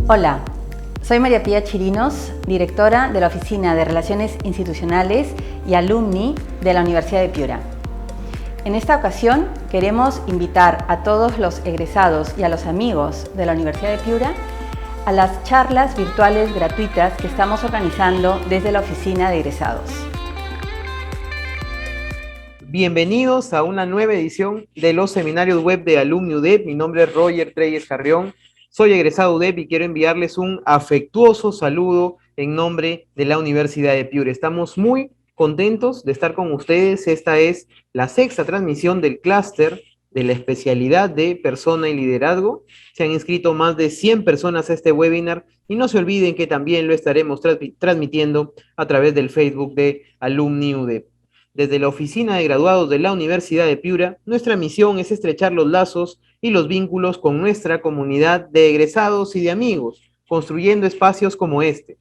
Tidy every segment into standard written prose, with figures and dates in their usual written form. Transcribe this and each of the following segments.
Hola, soy María Pía Chirinos, directora de la Oficina de Relaciones Institucionales y Alumni de la Universidad de Piura. En esta ocasión queremos invitar a todos los egresados y a los amigos de la Universidad de Piura a las charlas virtuales gratuitas que estamos organizando desde la Oficina de Egresados. Bienvenidos a una nueva edición de los seminarios web de Alumni UDEP. Mi nombre es Roger Treyes Carrión, soy egresado UDEP y quiero enviarles un afectuoso saludo en nombre de la Universidad de Piura. Estamos muy contentos de estar con ustedes. Esta es la sexta transmisión del clúster de la especialidad de persona y liderazgo. Se han inscrito más de 100 personas a este webinar y no se olviden que también lo estaremos transmitiendo a través del Facebook de Alumni UDEP. Desde la Oficina de Graduados de la Universidad de Piura, nuestra misión es estrechar los lazos y los vínculos con nuestra comunidad de egresados y de amigos, construyendo espacios como este,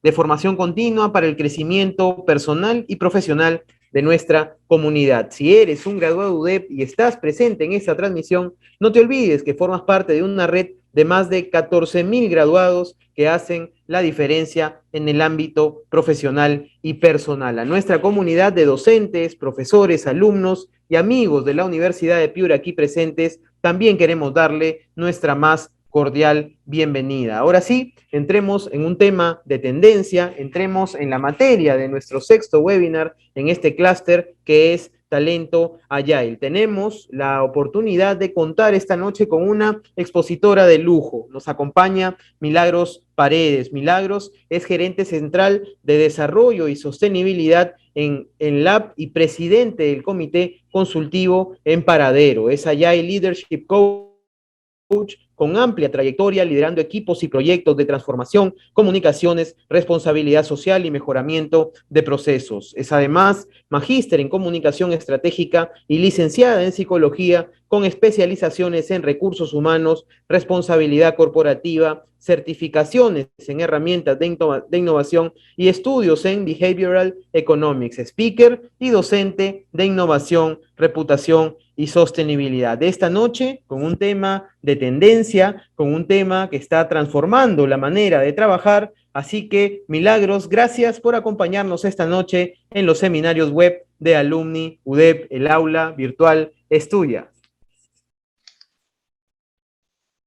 de formación continua para el crecimiento personal y profesional de nuestra comunidad. Si eres un graduado UDEP y estás presente en esta transmisión, no te olvides que formas parte de una red de más de 14,000 graduados que hacen la diferencia en el ámbito profesional y personal. A nuestra comunidad de docentes, profesores, alumnos y amigos de la Universidad de Piura aquí presentes, también queremos darle nuestra más cordial bienvenida. Ahora sí, entremos en un tema de tendencia, entremos en la materia de nuestro sexto webinar en este clúster que es Talento Agile. Tenemos la oportunidad de contar esta noche con una expositora de lujo. Nos acompaña Milagros Paredes. Milagros es gerente central de desarrollo y sostenibilidad en Lab y presidente del comité consultivo en Paradero. Es Agile Leadership Coach con amplia trayectoria liderando equipos y proyectos de transformación, comunicaciones, responsabilidad social y mejoramiento de procesos. Es además magíster en comunicación estratégica y licenciada en psicología con especializaciones en recursos humanos, responsabilidad corporativa, certificaciones en herramientas de innovación y estudios en Behavioral Economics, speaker y docente de innovación, reputación y sostenibilidad. De esta noche, con un tema de tendencia, con un tema que está transformando la manera de trabajar. Así que, Milagros, gracias por acompañarnos esta noche en los seminarios web de Alumni UDEP. El aula virtual es tuya.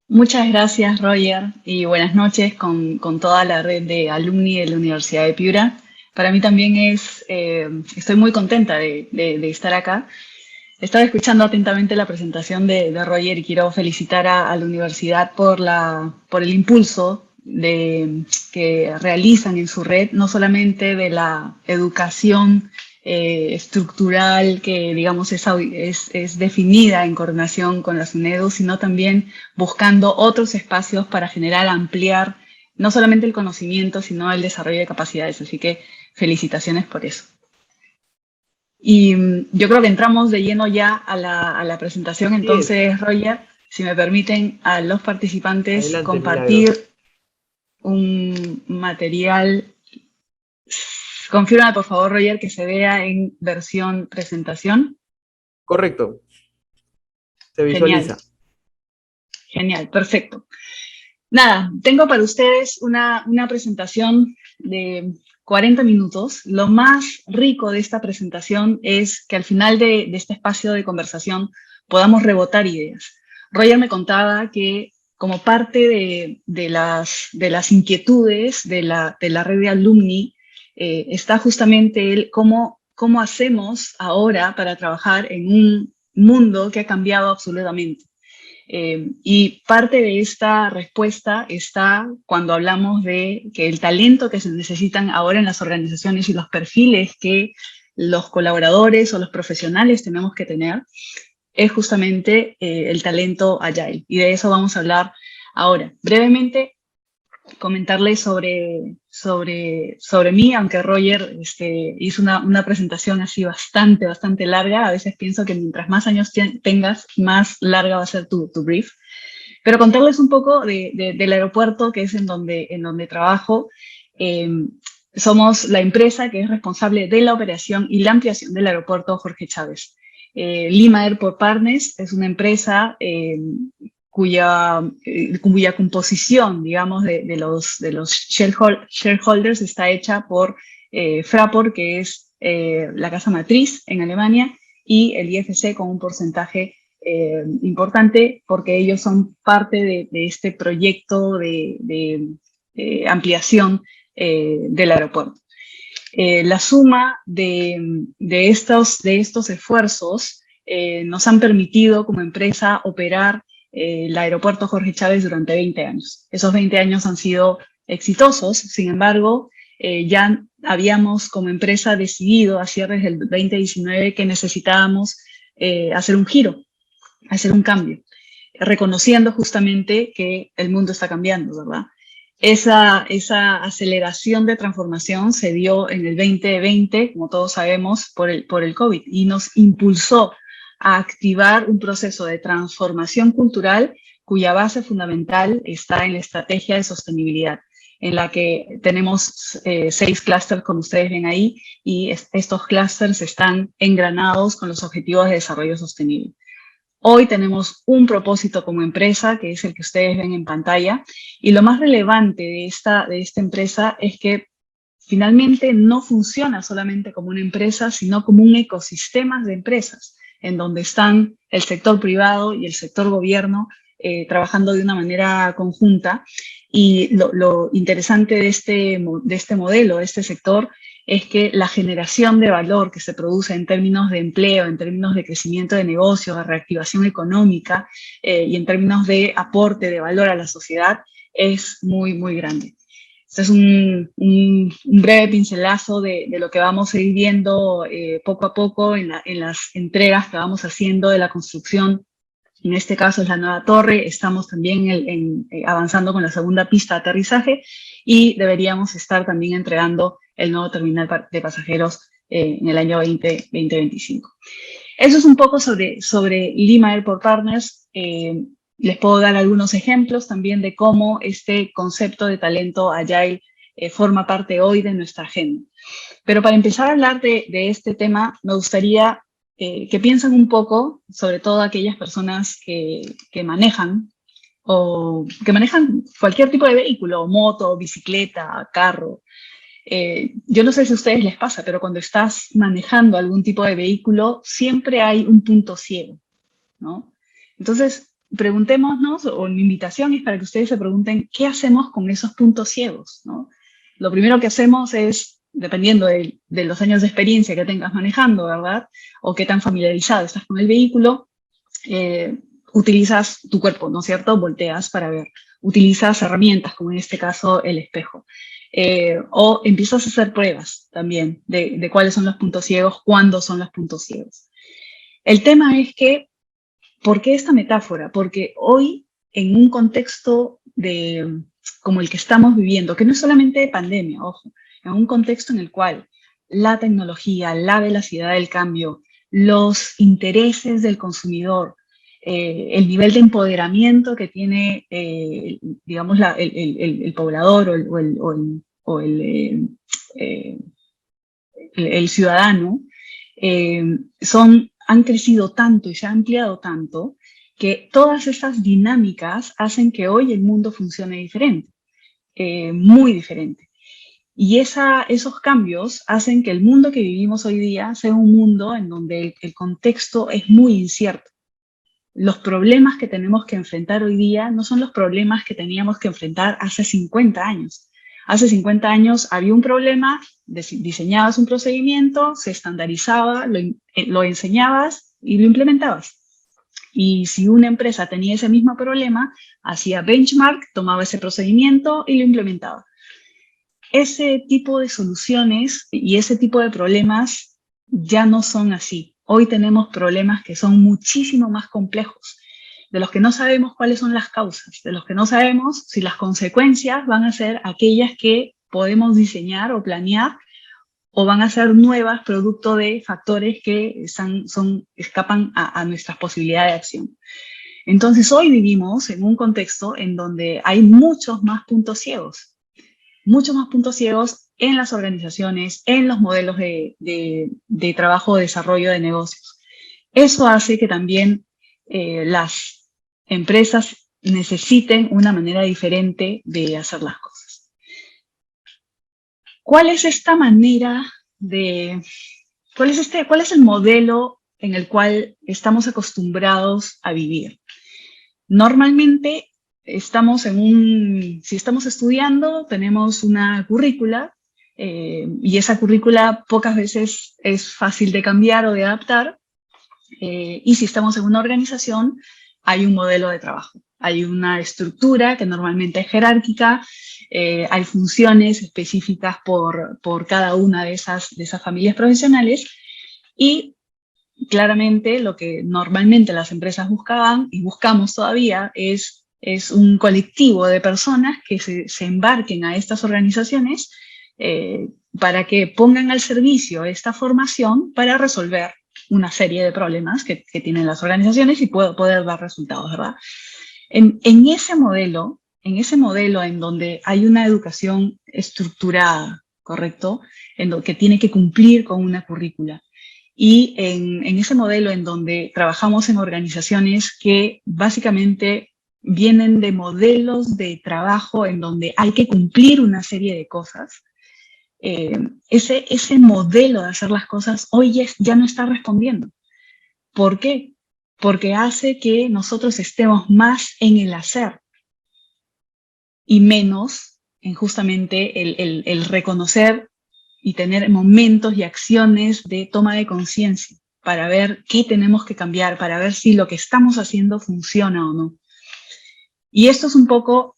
Muchas gracias, Roger, y buenas noches con toda la red de alumni de la Universidad de Piura. Para mí también estoy muy contenta de estar acá. Estaba escuchando atentamente la presentación de Roger y quiero felicitar a la universidad por el impulso que realizan en su red, no solamente de la educación estructural que, digamos, es definida en coordinación con la SUNEDU, sino también buscando otros espacios para generar, ampliar no solamente el conocimiento, sino el desarrollo de capacidades. Así que felicitaciones por eso. Y yo creo que entramos de lleno ya a la presentación. Entonces, Roger, si me permiten a los participantes adelante, compartir un material. Confirma, por favor, Roger, que se vea en versión presentación. Correcto. Se visualiza. Genial, perfecto. Nada, tengo para ustedes una presentación de 40 minutos. Lo más rico de esta presentación es que al final de este espacio de conversación podamos rebotar ideas. Roger me contaba que como parte de las inquietudes de la red de alumni, está justamente el cómo hacemos ahora para trabajar en un mundo que ha cambiado absolutamente. Y parte de esta respuesta está cuando hablamos de que el talento que se necesitan ahora en las organizaciones y los perfiles que los colaboradores o los profesionales tenemos que tener es justamente el talento Agile. Y de eso vamos a hablar ahora. Brevemente, comentarles sobre mí, aunque Roger hizo una presentación así bastante larga. A veces pienso que mientras más años tengas, más larga va a ser tu brief. Pero contarles un poco del aeropuerto, que es en donde trabajo. Somos la empresa que es responsable de la operación y la ampliación del aeropuerto Jorge Chávez. Lima Airport Partners es una empresa cuya composición, digamos, de los shareholders está hecha por Fraport, que es la casa matriz en Alemania, y el IFC con un porcentaje importante, porque ellos son parte de este proyecto de ampliación del aeropuerto. La suma de estos esfuerzos nos han permitido como empresa operar el aeropuerto Jorge Chávez durante 20 años. Esos 20 años han sido exitosos, sin embargo, ya habíamos como empresa decidido a cierres del 2019 que necesitábamos hacer un giro, hacer un cambio, reconociendo justamente que el mundo está cambiando, ¿verdad? Esa aceleración de transformación se dio en el 2020, como todos sabemos, por el COVID, y nos impulsó a activar un proceso de transformación cultural cuya base fundamental está en la estrategia de sostenibilidad, en la que tenemos 6 clústeres, como ustedes ven ahí, y estos clústeres están engranados con los objetivos de desarrollo sostenible. Hoy tenemos un propósito como empresa, que es el que ustedes ven en pantalla, y lo más relevante de esta empresa es que finalmente no funciona solamente como una empresa, sino como un ecosistema de empresas, en donde están el sector privado y el sector gobierno trabajando de una manera conjunta. Y lo interesante de este modelo, de este sector, es que la generación de valor que se produce en términos de empleo, en términos de crecimiento de negocios, de reactivación económica y en términos de aporte de valor a la sociedad es muy, muy grande. Este es un breve pincelazo de lo que vamos a ir viendo poco a poco en las entregas que vamos haciendo de la construcción. En este caso es la nueva torre, estamos también avanzando con la segunda pista de aterrizaje y deberíamos estar también entregando el nuevo terminal de pasajeros en el año 2025. Eso es un poco sobre Lima Airport Partners. Les puedo dar algunos ejemplos también de cómo este concepto de talento agile forma parte hoy de nuestra agenda. Pero para empezar a hablar de este tema, me gustaría que piensen un poco, sobre todo aquellas personas que manejan cualquier tipo de vehículo, moto, bicicleta, carro. Yo no sé si a ustedes les pasa, pero cuando estás manejando algún tipo de vehículo, siempre hay un punto ciego, ¿no? Entonces, preguntémonos, o mi invitación es para que ustedes se pregunten, ¿qué hacemos con esos puntos ciegos, ¿no? Lo primero que hacemos es, dependiendo de los años de experiencia que tengas manejando, ¿verdad? O qué tan familiarizado estás con el vehículo, utilizas tu cuerpo, ¿no es cierto? Volteas para ver. Utilizas herramientas, como en este caso el espejo. O empiezas a hacer pruebas también de cuáles son los puntos ciegos, cuándo son los puntos ciegos. El tema es que, ¿por qué esta metáfora? Porque hoy, en un contexto como el que estamos viviendo, que no es solamente de pandemia, ojo, en un contexto en el cual la tecnología, la velocidad del cambio, los intereses del consumidor, el nivel de empoderamiento que tiene, digamos, el poblador o el ciudadano, han crecido tanto y se ha ampliado tanto que todas estas dinámicas hacen que hoy el mundo funcione diferente, muy diferente. Y esos cambios hacen que el mundo que vivimos hoy día sea un mundo en donde el contexto es muy incierto. Los problemas que tenemos que enfrentar hoy día no son los problemas que teníamos que enfrentar hace 50 años. Hace 50 años había un problema, diseñabas un procedimiento, se estandarizaba, lo enseñabas y lo implementabas. Y si una empresa tenía ese mismo problema, hacía benchmark, tomaba ese procedimiento y lo implementaba. Ese tipo de soluciones y ese tipo de problemas ya no son así. Hoy tenemos problemas que son muchísimo más complejos, de los que no sabemos cuáles son las causas, de los que no sabemos si las consecuencias van a ser aquellas que podemos diseñar o planear o van a ser nuevas producto de factores que escapan a nuestras posibilidades de acción. Entonces hoy vivimos en un contexto en donde hay muchos más puntos ciegos en las organizaciones, en los modelos de trabajo, de desarrollo de negocios. Eso hace que también las empresas necesiten una manera diferente de hacer las cosas. ¿Cuál es esta manera de... cuál es el modelo en el cual estamos acostumbrados a vivir? Normalmente si estamos estudiando, tenemos una currícula y esa currícula pocas veces es fácil de cambiar o de adaptar. Y si estamos en una organización, hay un modelo de trabajo. Hay una estructura que normalmente es jerárquica, hay funciones específicas por cada una de esas familias profesionales y claramente lo que normalmente las empresas buscaban y buscamos todavía es un colectivo de personas que se embarquen a estas organizaciones para que pongan al servicio esta formación para resolver una serie de problemas que tienen las organizaciones y poder dar resultados, ¿verdad? En ese modelo en donde hay una educación estructurada, ¿correcto? Que tiene que cumplir con una currícula. Y en ese modelo en donde trabajamos en organizaciones que básicamente vienen de modelos de trabajo en donde hay que cumplir una serie de cosas, ese modelo de hacer las cosas hoy ya no está respondiendo. ¿Por qué? Porque hace que nosotros estemos más en el hacer y menos en justamente el reconocer y tener momentos y acciones de toma de conciencia para ver qué tenemos que cambiar, para ver si lo que estamos haciendo funciona o no. Y esto es un poco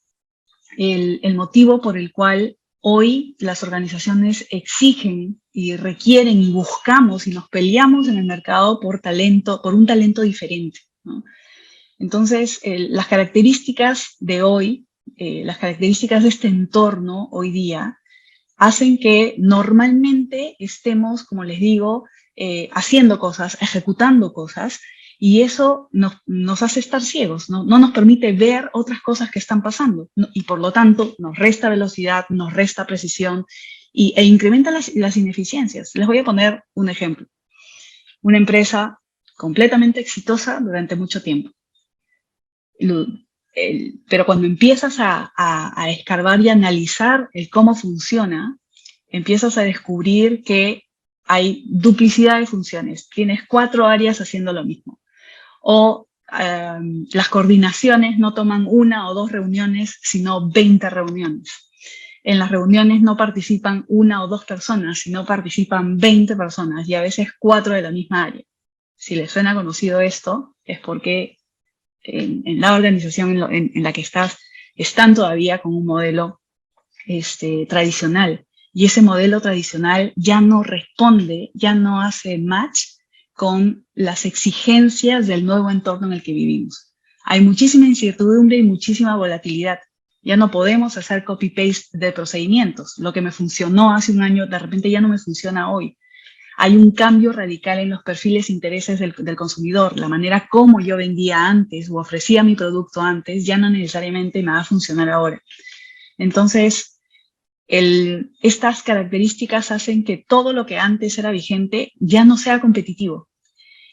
el motivo por el cual hoy las organizaciones exigen y requieren y buscamos y nos peleamos en el mercado por un talento diferente, ¿no? Entonces, las características de hoy, las características de este entorno hoy día, hacen que normalmente estemos, como les digo, haciendo cosas, ejecutando cosas, y eso nos hace estar ciegos, no nos permite ver otras cosas que están pasando, y por lo tanto nos resta velocidad, nos resta precisión e incrementa las ineficiencias. Les voy a poner un ejemplo. Una empresa completamente exitosa durante mucho tiempo. Pero cuando empiezas a escarbar y analizar el cómo funciona, empiezas a descubrir que hay duplicidad de funciones. Tienes 4 áreas haciendo lo mismo. O las coordinaciones no toman 1 o 2 reuniones, sino 20 reuniones. En las reuniones no participan 1 o 2 personas, sino participan 20 personas y a veces 4 de la misma área. Si les suena conocido esto, es porque en la organización en la que están todavía con un modelo tradicional. Y ese modelo tradicional ya no responde, ya no hace match con las exigencias del nuevo entorno en el que vivimos. Hay muchísima incertidumbre y muchísima volatilidad. Ya no podemos hacer copy-paste de procedimientos. Lo que me funcionó hace un año, de repente ya no me funciona hoy. Hay un cambio radical en los perfiles e intereses del consumidor. La manera como yo vendía antes o ofrecía mi producto antes ya no necesariamente me va a funcionar ahora. Entonces, estas características hacen que todo lo que antes era vigente ya no sea competitivo.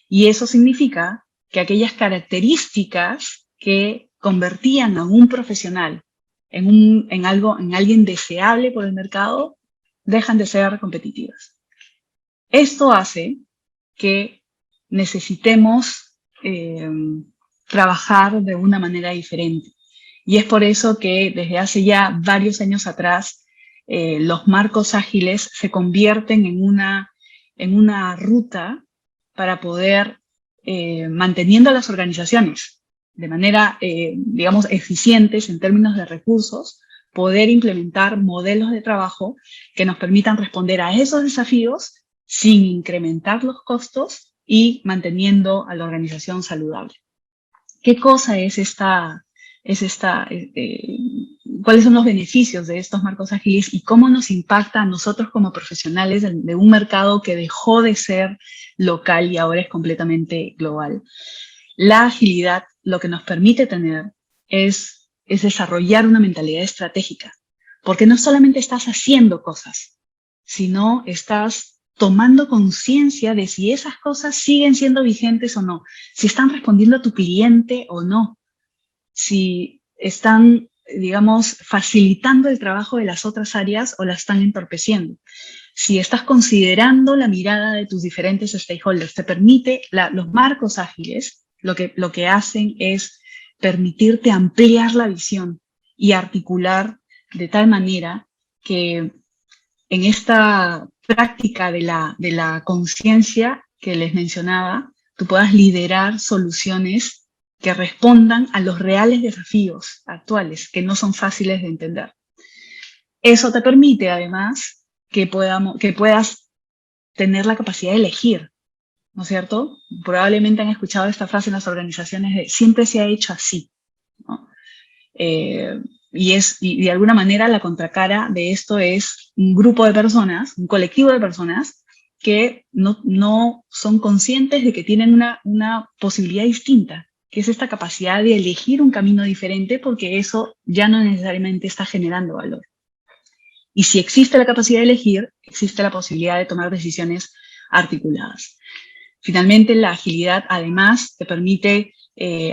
Y eso significa que aquellas características que convertían a un profesional en alguien deseable por el mercado dejan de ser competitivas. Esto hace que necesitemos trabajar de una manera diferente. Y es por eso que desde hace ya varios años atrás los marcos ágiles se convierten en una ruta para poder, manteniendo a las organizaciones de manera, digamos, eficientes en términos de recursos, poder implementar modelos de trabajo que nos permitan responder a esos desafíos sin incrementar los costos y manteniendo a la organización saludable. ¿Qué cosa es cuáles son los beneficios de estos marcos ágiles y cómo nos impacta a nosotros como profesionales de un mercado que dejó de ser local y ahora es completamente global? La agilidad lo que nos permite tener es desarrollar una mentalidad estratégica, porque no solamente estás haciendo cosas, sino estás tomando conciencia de si esas cosas siguen siendo vigentes o no, si están respondiendo a tu cliente o no. si están, digamos, facilitando el trabajo de las otras áreas o la están entorpeciendo. Si estás considerando la mirada de tus diferentes stakeholders, te permite, los marcos ágiles lo que hacen es permitirte ampliar la visión y articular de tal manera que en esta práctica de la conciencia que les mencionaba, tú puedas liderar soluciones que respondan a los reales desafíos actuales, que no son fáciles de entender. Eso te permite, además, que puedas tener la capacidad de elegir, ¿no es cierto? Probablemente han escuchado esta frase en las organizaciones de siempre se ha hecho así, ¿no? Y de alguna manera la contracara de esto es un grupo de personas, un colectivo de personas que no son conscientes de que tienen una posibilidad distinta, que es esta capacidad de elegir un camino diferente porque eso ya no necesariamente está generando valor. Y si existe la capacidad de elegir, existe la posibilidad de tomar decisiones articuladas. Finalmente, la agilidad además te permite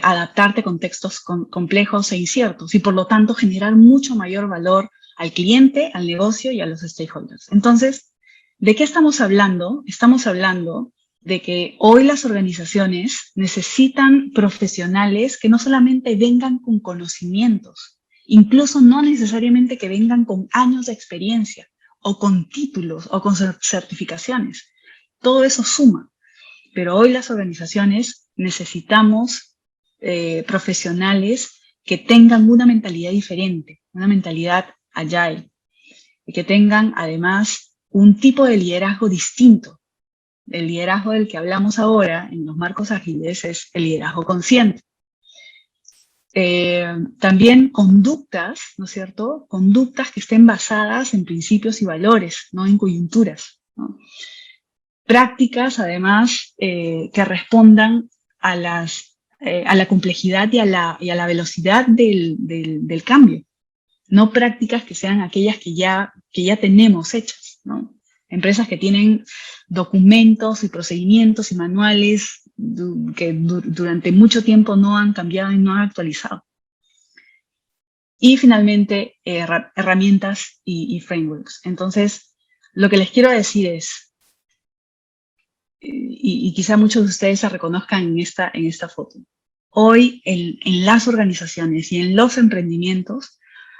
adaptarte a contextos complejos e inciertos y por lo tanto generar mucho mayor valor al cliente, al negocio y a los stakeholders. Entonces, ¿de qué estamos hablando? Estamos hablando de que hoy las organizaciones necesitan profesionales que no solamente vengan con conocimientos, incluso no necesariamente que vengan con años de experiencia o con títulos o con certificaciones. Todo eso suma. Pero hoy las organizaciones necesitamos profesionales que tengan una mentalidad diferente, una mentalidad agile, y que tengan además un tipo de liderazgo distinto. El liderazgo del que hablamos ahora en los marcos ágiles es el liderazgo consciente. También conductas, ¿no es cierto? Conductas que estén basadas en principios y valores, no en coyunturas, ¿no? Prácticas, además, que respondan a la complejidad y a la velocidad del cambio. No prácticas que sean aquellas que ya tenemos hechas, ¿no? Empresas que tienen documentos y procedimientos y manuales que durante mucho tiempo no han cambiado y no han actualizado. Y finalmente, herramientas y frameworks. Entonces, lo que les quiero decir es, y quizá muchos de ustedes se reconozcan en esta foto. Hoy en las organizaciones y en los emprendimientos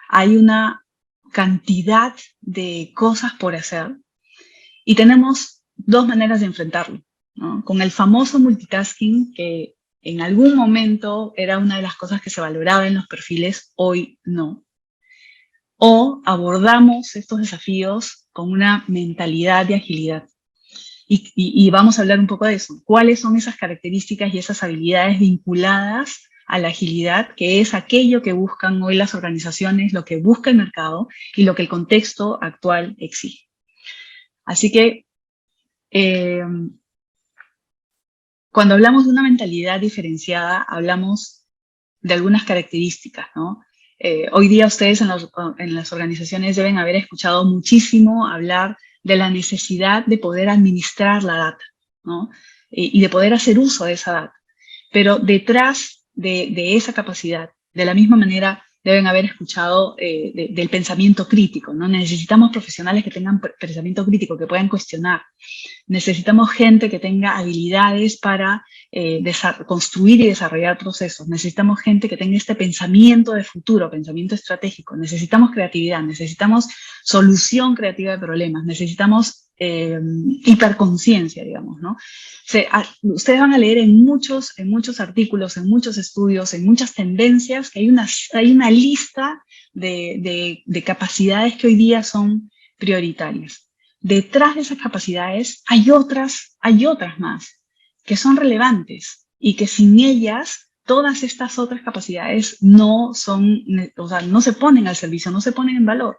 hay una cantidad de cosas por hacer y tenemos dos maneras de enfrentarlo, ¿no? Con el famoso multitasking, que en algún momento era una de las cosas que se valoraba en los perfiles, hoy no. O abordamos estos desafíos con una mentalidad de agilidad. Y vamos a hablar un poco de eso. ¿Cuáles son esas características y esas habilidades vinculadas a la agilidad, que es aquello que buscan hoy las organizaciones, lo que busca el mercado y lo que el contexto actual exige? Así que cuando hablamos de una mentalidad diferenciada, hablamos de algunas características, ¿no? Hoy día ustedes en las organizaciones deben haber escuchado muchísimo hablar de la necesidad de poder administrar la data, ¿no? Y de poder hacer uso de esa data. Pero detrás de esa capacidad, de la misma manera, deben haber escuchado del pensamiento crítico, ¿no? Necesitamos profesionales que tengan pensamiento crítico, que puedan cuestionar. Necesitamos gente que tenga habilidades para construir y desarrollar procesos. Necesitamos gente que tenga este pensamiento de futuro, pensamiento estratégico. Necesitamos creatividad, necesitamos solución creativa de problemas, necesitamos hiperconciencia, digamos, ¿no? Ustedes van a leer en muchos artículos, en muchos estudios, en muchas tendencias, que hay una lista de capacidades que hoy día son prioritarias. Detrás de esas capacidades hay otras más que son relevantes y que sin ellas todas estas otras capacidades no se ponen al servicio, no se ponen en valor.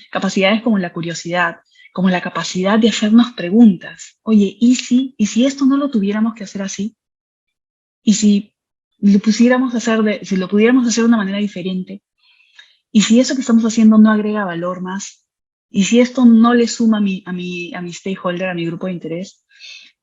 Capacidades como la curiosidad, como la capacidad de hacernos preguntas. Oye, ¿y si esto no lo tuviéramos que hacer así? ¿Y si lo pudiéramos hacer de una manera diferente? ¿Y si eso que estamos haciendo no agrega valor más? ¿Y si esto no le suma a mi stakeholder, a mi grupo de interés?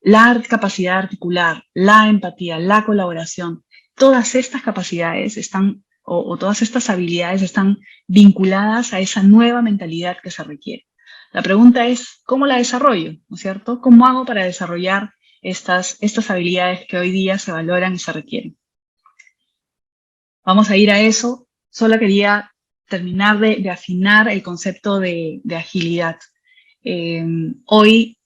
La capacidad de articular, la empatía, la colaboración, todas estas capacidades están o todas estas habilidades están vinculadas a esa nueva mentalidad que se requiere. La pregunta es, ¿cómo la desarrollo? ¿No es cierto? ¿Cómo hago para desarrollar estas habilidades que hoy día se valoran y se requieren? Vamos a ir a eso. Solo quería terminar de afinar el concepto de agilidad. Hoy,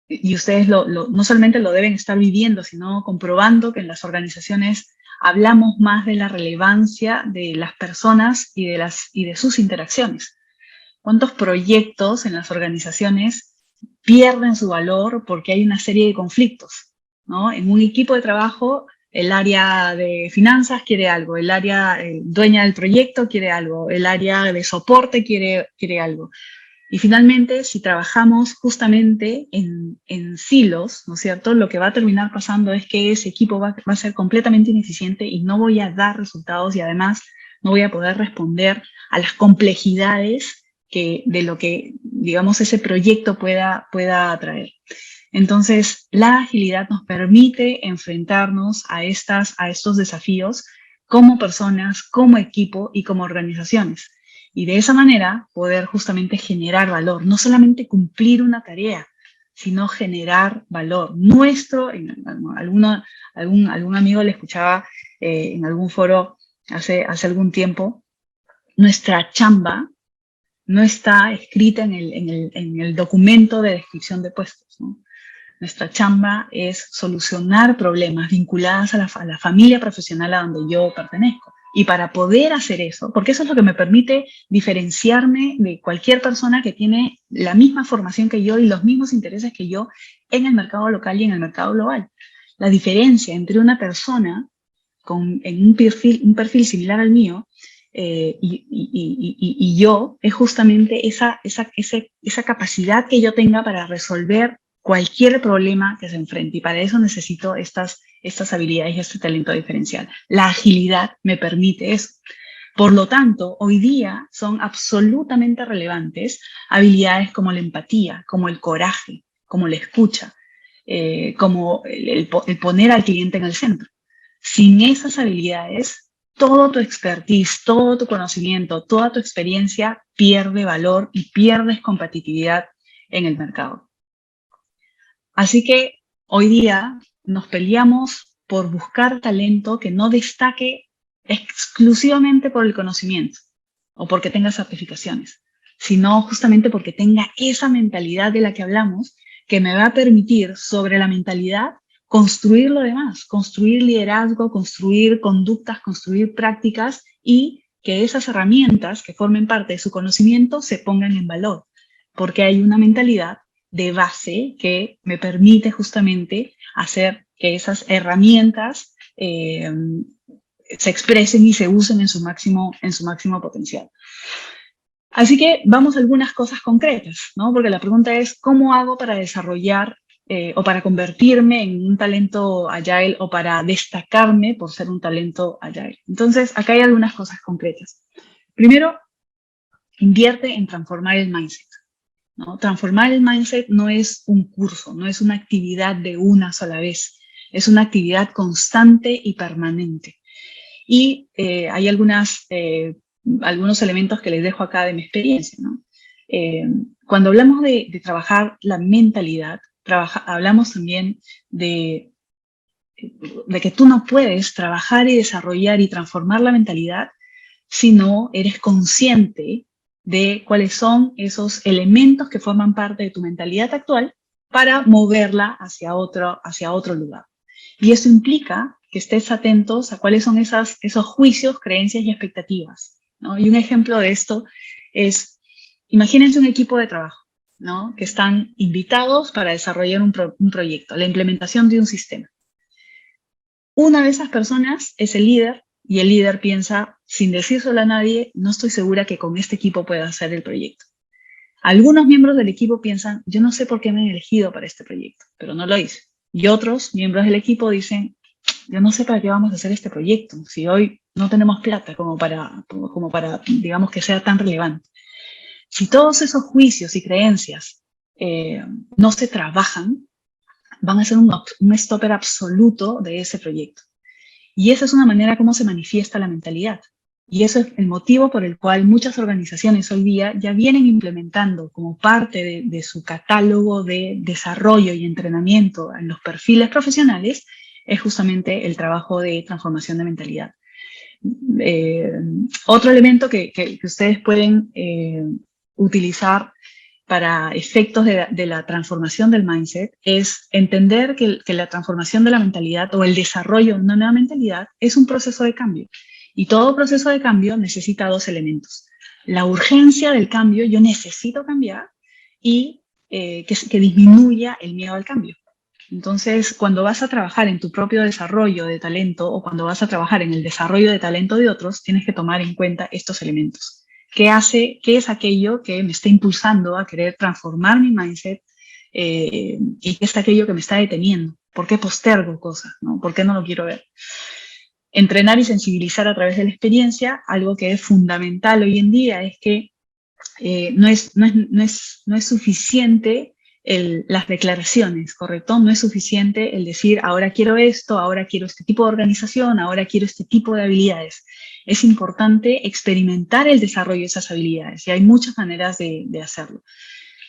y ustedes no solamente lo deben estar viviendo, sino comprobando que en las organizaciones hablamos más de la relevancia de las personas y de sus interacciones. ¿Cuántos proyectos en las organizaciones pierden su valor porque hay una serie de conflictos, ¿no? En un equipo de trabajo, el área de finanzas quiere algo, el área dueña del proyecto quiere algo, el área de soporte quiere algo. Y finalmente, si trabajamos justamente en silos, ¿no es cierto?, lo que va a terminar pasando es que ese equipo va a ser completamente ineficiente y no voy a dar resultados y además no voy a poder responder a las complejidades de lo que, digamos, ese proyecto pueda atraer. Entonces, la agilidad nos permite enfrentarnos a estos desafíos como personas, como equipo y como organizaciones. Y de esa manera poder justamente generar valor, no solamente cumplir una tarea, sino generar valor nuestro. Algún amigo le escuchaba en algún foro hace algún tiempo, nuestra chamba no está escrita en el documento de descripción de puestos, ¿no? Nuestra chamba es solucionar problemas vinculados a la familia profesional a donde yo pertenezco. Y para poder hacer eso, porque eso es lo que me permite diferenciarme de cualquier persona que tiene la misma formación que yo y los mismos intereses que yo en el mercado local y en el mercado global. La diferencia entre una persona en un perfil similar al mío y yo es justamente esa capacidad que yo tenga para resolver cualquier problema que se enfrente, y para eso necesito estas habilidades y este talento diferencial. La agilidad me permite eso. Por lo tanto, hoy día son absolutamente relevantes habilidades como la empatía, como el coraje, como la escucha, como el poner al cliente en el centro. Sin esas habilidades, todo tu expertise, todo tu conocimiento, toda tu experiencia pierde valor y pierdes competitividad en el mercado. Así que hoy día nos peleamos por buscar talento que no destaque exclusivamente por el conocimiento o porque tenga certificaciones, sino justamente porque tenga esa mentalidad de la que hablamos, que me va a permitir sobre la mentalidad construir lo demás, construir liderazgo, construir conductas, construir prácticas y que esas herramientas que formen parte de su conocimiento se pongan en valor, porque hay una mentalidad de base que me permite justamente hacer que esas herramientas se expresen y se usen en su máximo potencial. Así que vamos a algunas cosas concretas, ¿no? Porque la pregunta es, ¿cómo hago para desarrollar o para convertirme en un talento agile o para destacarme por ser un talento agile? Entonces, acá hay algunas cosas concretas. Primero, invierte en transformar el mindset, ¿no? Transformar el mindset no es un curso, no es una actividad de una sola vez, es una actividad constante y permanente. Y hay algunos elementos que les dejo acá de mi experiencia, ¿no? Cuando hablamos de trabajar la mentalidad, hablamos también de que tú no puedes trabajar y desarrollar y transformar la mentalidad si no eres consciente de cuáles son esos elementos que forman parte de tu mentalidad actual para moverla hacia otro lugar. Y eso implica que estés atentos a cuáles son esos juicios, creencias y expectativas, ¿no? Y un ejemplo de esto es, imagínense un equipo de trabajo, ¿no? Que están invitados para desarrollar un proyecto, la implementación de un sistema. Una de esas personas es el líder, y el líder piensa, sin decírselo a nadie, no estoy segura que con este equipo pueda hacer el proyecto. Algunos miembros del equipo piensan, yo no sé por qué me han elegido para este proyecto, pero no lo hice. Y otros miembros del equipo dicen, yo no sé para qué vamos a hacer este proyecto, si hoy no tenemos plata como para digamos, que sea tan relevante. Si todos esos juicios y creencias no se trabajan, van a ser un stopper absoluto de ese proyecto. Y esa es una manera como se manifiesta la mentalidad. Y eso es el motivo por el cual muchas organizaciones hoy día ya vienen implementando como parte de su catálogo de desarrollo y entrenamiento en los perfiles profesionales, es justamente el trabajo de transformación de mentalidad. Otro elemento que ustedes pueden utilizar para efectos de la transformación del mindset es entender que la transformación de la mentalidad o el desarrollo de una nueva mentalidad es un proceso de cambio. Y todo proceso de cambio necesita dos elementos. La urgencia del cambio, yo necesito cambiar, y que disminuya el miedo al cambio. Entonces, cuando vas a trabajar en tu propio desarrollo de talento o cuando vas a trabajar en el desarrollo de talento de otros, tienes que tomar en cuenta estos elementos. ¿Qué es aquello que me está impulsando a querer transformar mi mindset? ¿Y qué es aquello que me está deteniendo? ¿Por qué postergo cosas? ¿No? ¿Por qué no lo quiero ver? Entrenar y sensibilizar a través de la experiencia, algo que es fundamental hoy en día es que no es suficiente las declaraciones, ¿correcto? No es suficiente el decir, ahora quiero esto, ahora quiero este tipo de organización, ahora quiero este tipo de habilidades. Es importante experimentar el desarrollo de esas habilidades y hay muchas maneras de hacerlo.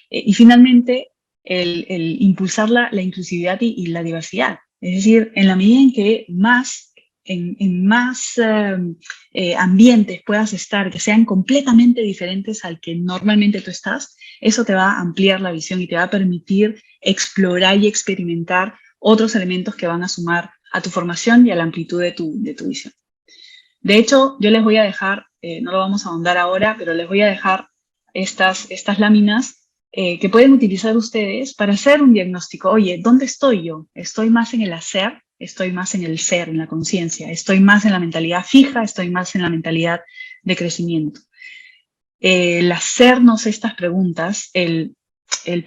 Y finalmente, el impulsar la inclusividad y la diversidad. Es decir, en la medida en que en más ambientes puedas estar, que sean completamente diferentes al que normalmente tú estás, eso te va a ampliar la visión y te va a permitir explorar y experimentar otros elementos que van a sumar a tu formación y a la amplitud de tu visión. De hecho, yo les voy a dejar, no lo vamos a ahondar ahora, pero les voy a dejar estas láminas que pueden utilizar ustedes para hacer un diagnóstico. Oye, ¿dónde estoy yo? ¿Estoy más en el hacer? ¿Estoy más en el ser, en la conciencia? ¿Estoy más en la mentalidad fija? ¿Estoy más en la mentalidad de crecimiento? El hacernos estas preguntas, el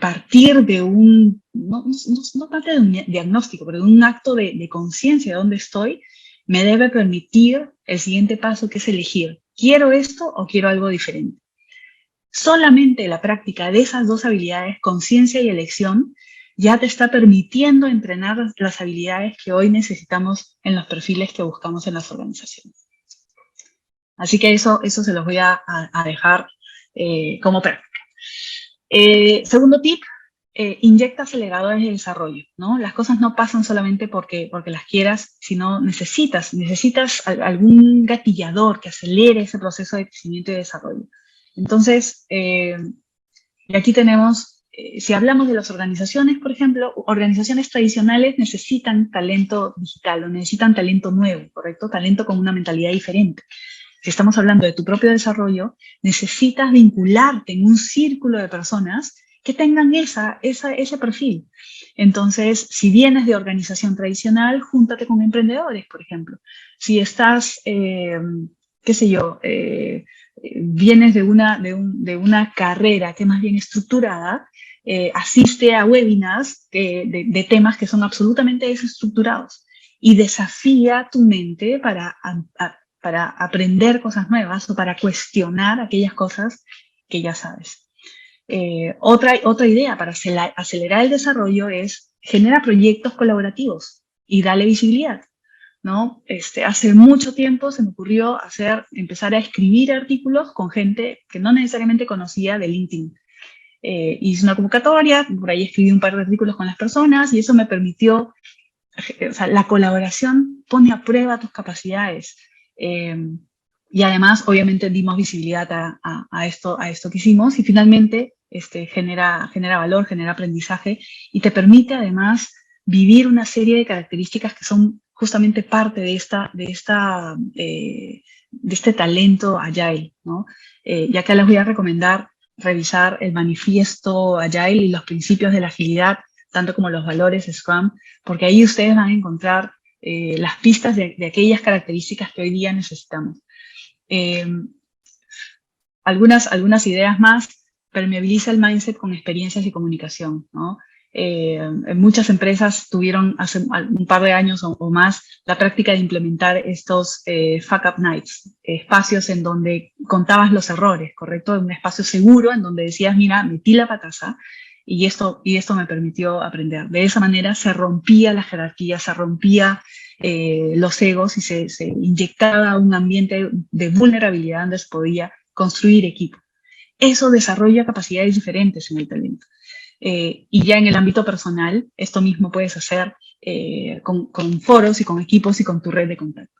partir de no parte de un diagnóstico, pero de un acto de conciencia de dónde estoy, me debe permitir el siguiente paso, que es elegir. ¿Quiero esto o quiero algo diferente? Solamente la práctica de esas dos habilidades, conciencia y elección, ya te está permitiendo entrenar las habilidades que hoy necesitamos en los perfiles que buscamos en las organizaciones. Así que eso se los voy a dejar como práctica. Segundo tip, inyecta aceleradores de desarrollo, ¿no? Las cosas no pasan solamente porque las quieras, sino necesitas algún gatillador que acelere ese proceso de crecimiento y desarrollo. Entonces, y aquí tenemos, si hablamos de las organizaciones, por ejemplo, organizaciones tradicionales necesitan talento digital o necesitan talento nuevo, ¿correcto? Talento con una mentalidad diferente. Si estamos hablando de tu propio desarrollo, necesitas vincularte en un círculo de personas que tengan ese perfil. Entonces, si vienes de organización tradicional, júntate con emprendedores, por ejemplo. Si estás, qué sé yo, vienes de una carrera que es más bien estructurada, asiste a webinars de temas que son absolutamente desestructurados y desafía tu mente para aprender cosas nuevas o para cuestionar aquellas cosas que ya sabes. Otra idea para acelerar el desarrollo es genera proyectos colaborativos y dale visibilidad, ¿no? Hace mucho tiempo se me ocurrió empezar a escribir artículos con gente que no necesariamente conocía de LinkedIn. Hice una convocatoria, por ahí escribí un par de artículos con las personas y eso me permitió, o sea, la colaboración pone a prueba tus capacidades. Y además, obviamente, dimos visibilidad a esto que hicimos y finalmente genera valor, genera aprendizaje y te permite además vivir una serie de características que son justamente parte de este talento Agile, ¿no? Y acá les voy a recomendar revisar el manifiesto Agile y los principios de la agilidad, tanto como los valores Scrum, porque ahí ustedes van a encontrar las pistas de aquellas características que hoy día necesitamos. Algunas ideas más: permeabiliza el mindset con experiencias y comunicación, ¿no? Muchas empresas tuvieron hace un par de años o más la práctica de implementar estos fuck up nights, espacios en donde contabas los errores, ¿correcto? Un espacio seguro en donde decías, mira, metí la pataza y esto me permitió aprender. De esa manera se rompía la jerarquía, se rompía los egos y se inyectaba un ambiente de vulnerabilidad donde se podía construir equipo. Eso desarrolla capacidades diferentes en el talento. Y ya en el ámbito personal, esto mismo puedes hacer con foros y con equipos y con tu red de contacto.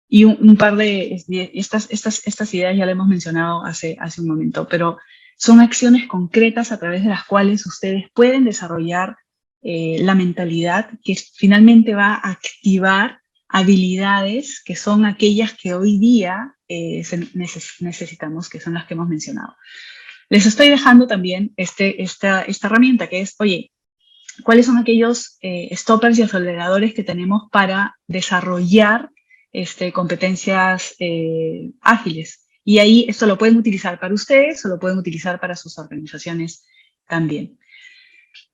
Y un par de estas ideas ya las hemos mencionado hace un momento, pero son acciones concretas a través de las cuales ustedes pueden desarrollar la mentalidad que finalmente va a activar habilidades que son aquellas que hoy día necesitamos, que son las que hemos mencionado. Les estoy dejando también esta herramienta que es, oye, ¿cuáles son aquellos stoppers y aceleradores que tenemos para desarrollar competencias ágiles? Y ahí esto lo pueden utilizar para ustedes o lo pueden utilizar para sus organizaciones también.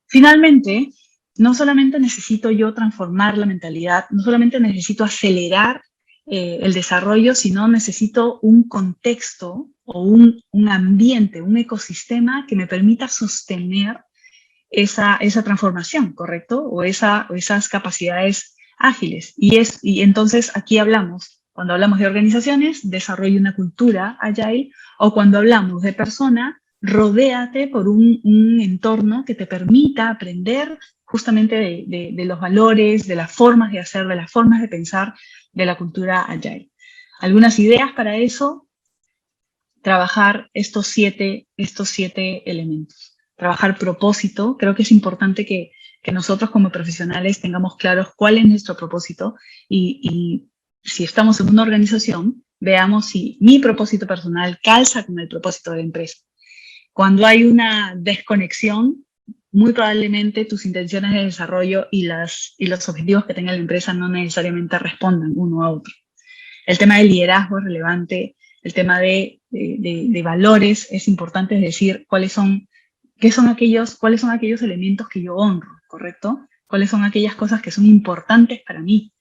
Finalmente, no solamente necesito yo transformar la mentalidad, no solamente necesito acelerar el desarrollo, sino necesito un contexto o un ambiente, un ecosistema que me permita sostener esa transformación, ¿correcto? O esas capacidades ágiles. Y entonces aquí cuando hablamos de organizaciones, desarrolla una cultura agile, o cuando hablamos de persona, rodéate por un entorno que te permita aprender justamente de los valores, de las formas de hacer, de las formas de pensar de la cultura agile. Algunas ideas para eso: trabajar estos siete elementos. Trabajar propósito. Creo que es importante que nosotros como profesionales tengamos claros cuál es nuestro propósito y si estamos en una organización, veamos si mi propósito personal calza con el propósito de la empresa. Cuando hay una desconexión, muy probablemente tus intenciones de desarrollo y los objetivos que tenga la empresa no necesariamente respondan uno a otro. El tema del liderazgo es relevante, el tema de valores es importante, es decir, cuáles son aquellos elementos que yo honro, ¿correcto? Cuáles son aquellas cosas que son importantes para mí.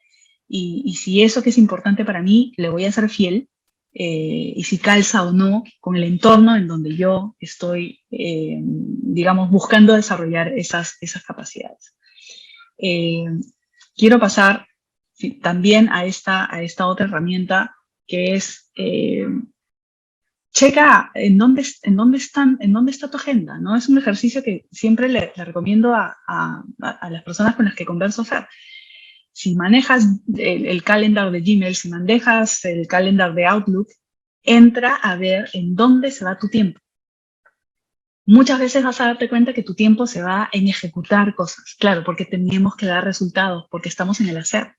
Y si eso que es importante para mí le voy a ser fiel, y si calza o no con el entorno en donde yo estoy, digamos, buscando desarrollar esas capacidades. Quiero pasar también a esta otra herramienta que es checa en dónde está tu agenda, ¿no? Es un ejercicio que siempre le recomiendo a las personas con las que converso hacer. Si manejas el calendar de Gmail, si manejas el calendar de Outlook, entra a ver en dónde se va tu tiempo. Muchas veces vas a darte cuenta que tu tiempo se va en ejecutar cosas. Claro, porque tenemos que dar resultados, porque estamos en el hacer.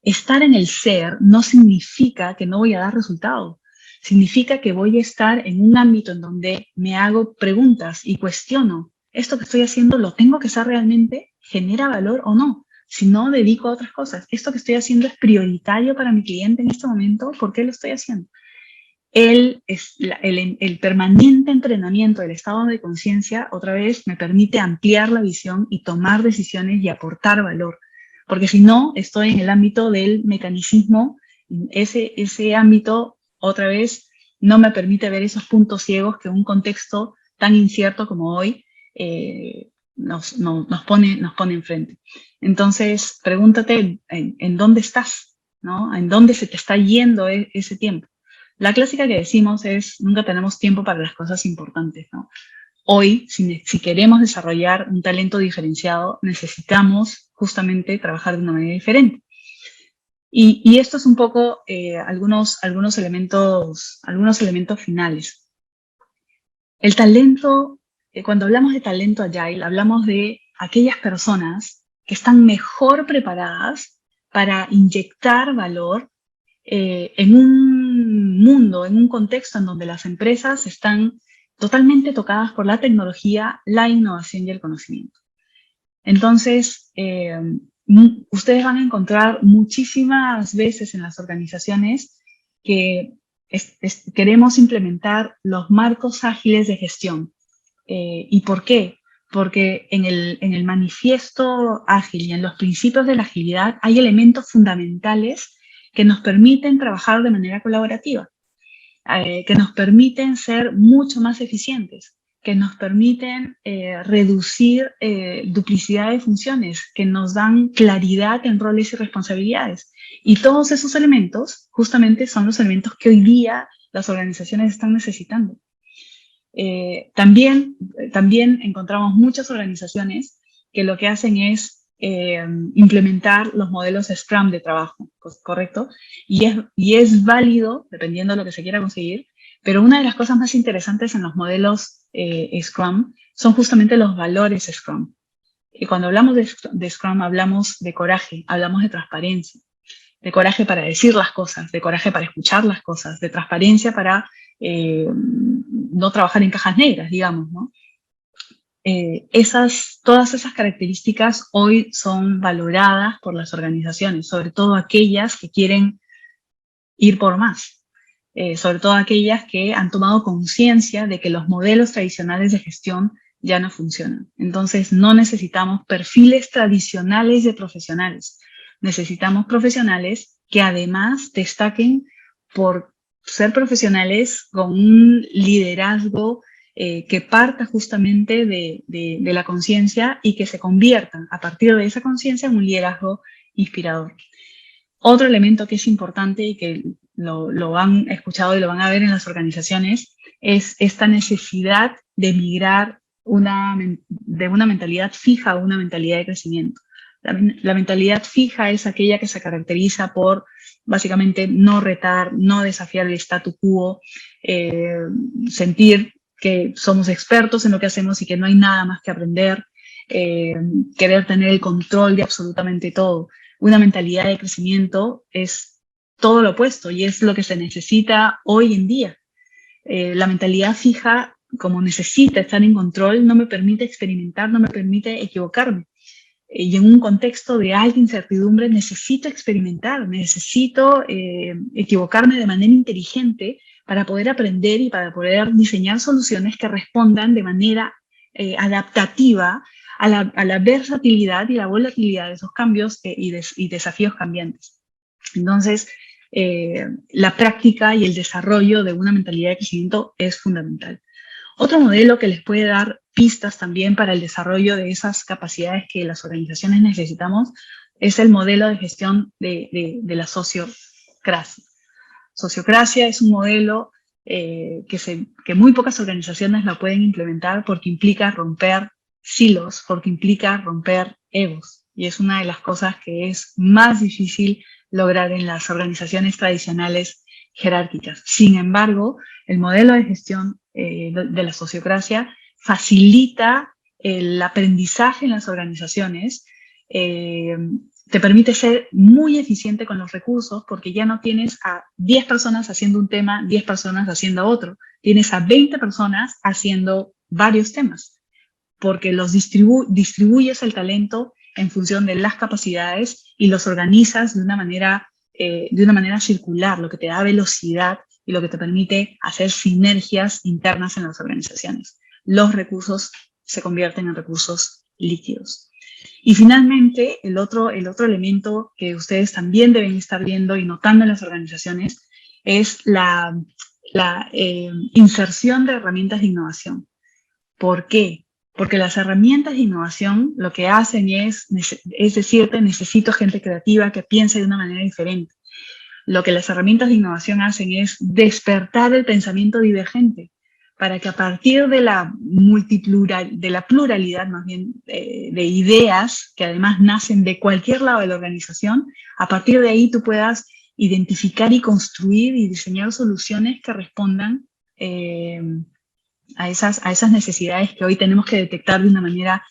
Estar en el ser no significa que no voy a dar resultados. Significa que voy a estar en un ámbito en donde me hago preguntas y cuestiono, ¿esto que estoy haciendo lo tengo que hacer realmente? ¿Genera valor o no? Si no, dedico a otras cosas. ¿Esto que estoy haciendo es prioritario para mi cliente en este momento? ¿Por qué lo estoy haciendo? El permanente entrenamiento del estado de conciencia, otra vez, me permite ampliar la visión y tomar decisiones y aportar valor. Porque si no, estoy en el ámbito del mecanicismo, ese ámbito, otra vez, no me permite ver esos puntos ciegos que un contexto tan incierto como hoy nos pone enfrente. Entonces, pregúntate en dónde estás, ¿no? En dónde se te está yendo ese tiempo. La clásica que decimos es, nunca tenemos tiempo para las cosas importantes, ¿no? Hoy, si queremos desarrollar un talento diferenciado, necesitamos justamente trabajar de una manera diferente. Y esto es un poco algunos elementos finales. El talento, cuando hablamos de talento agile, hablamos de aquellas personas que están mejor preparadas para inyectar valor en un mundo, en un contexto en donde las empresas están totalmente tocadas por la tecnología, la innovación y el conocimiento. Entonces, ustedes van a encontrar muchísimas veces en las organizaciones que queremos implementar los marcos ágiles de gestión. ¿Y por qué? Porque en el manifiesto ágil y en los principios de la agilidad hay elementos fundamentales que nos permiten trabajar de manera colaborativa, que nos permiten ser mucho más eficientes. que nos permiten reducir duplicidad de funciones, que nos dan claridad en roles y responsabilidades. Y todos esos elementos justamente son los elementos que hoy día las organizaciones están necesitando. También encontramos muchas organizaciones que lo que hacen es implementar los modelos Scrum de trabajo, ¿correcto? Y es válido, dependiendo de lo que se quiera conseguir, pero una de las cosas más interesantes en los modelos Scrum son justamente los valores Scrum. Y cuando hablamos de Scrum hablamos de coraje, hablamos de transparencia, de coraje para decir las cosas, de coraje para escuchar las cosas, de transparencia para no trabajar en cajas negras, digamos, ¿no? Todas esas características hoy son valoradas por las organizaciones, sobre todo aquellas que quieren ir por más, sobre todo aquellas que han tomado conciencia de que los modelos tradicionales de gestión ya no funcionan. Entonces no necesitamos perfiles tradicionales de profesionales, necesitamos profesionales que además destaquen por ser profesionales con un liderazgo que parta justamente de la conciencia y que se conviertan a partir de esa conciencia en un liderazgo inspirador. Otro elemento que es importante y que lo han escuchado y lo van a ver en las organizaciones es esta necesidad de migrar de una mentalidad fija a una mentalidad de crecimiento. La mentalidad fija es aquella que se caracteriza por básicamente no retar, no desafiar el statu quo, sentir que somos expertos en lo que hacemos y que no hay nada más que aprender, querer tener el control de absolutamente todo. Una mentalidad de crecimiento es todo lo opuesto y es lo que se necesita hoy en día. La mentalidad fija, como necesita estar en control, no me permite experimentar, no me permite equivocarme. Y en un contexto de alta incertidumbre necesito experimentar, necesito equivocarme de manera inteligente para poder aprender y para poder diseñar soluciones que respondan de manera adaptativa a la versatilidad y la volatilidad de esos cambios y desafíos cambiantes. Entonces, la práctica y el desarrollo de una mentalidad de crecimiento es fundamental. Otro modelo que les puede dar pistas también para el desarrollo de esas capacidades que las organizaciones necesitamos es el modelo de gestión de la sociocracia. Sociocracia es un modelo que muy pocas organizaciones la pueden implementar porque implica romper silos, porque implica romper egos. Y es una de las cosas que es más difícil lograr en las organizaciones tradicionales jerárquicas. Sin embargo, el modelo de gestión de la sociocracia facilita el aprendizaje en las organizaciones, te permite ser muy eficiente con los recursos porque ya no tienes a 10 personas haciendo un tema, 10 personas haciendo otro, tienes a 20 personas haciendo varios temas porque los distribuyes el talento en función de las capacidades y los organizas de una manera circular, lo que te da velocidad y lo que te permite hacer sinergias internas en las organizaciones. Los recursos se convierten en recursos líquidos. Y finalmente, el otro elemento que ustedes también deben estar viendo y notando en las organizaciones es la inserción de herramientas de innovación. ¿Por qué? Porque las herramientas de innovación lo que hacen es decirte, necesito gente creativa que piense de una manera diferente. Lo que las herramientas de innovación hacen es despertar el pensamiento divergente para que a partir de la pluralidad más bien de ideas que además nacen de cualquier lado de la organización, a partir de ahí tú puedas identificar y construir y diseñar soluciones que respondan a esas necesidades que hoy tenemos que detectar de una manera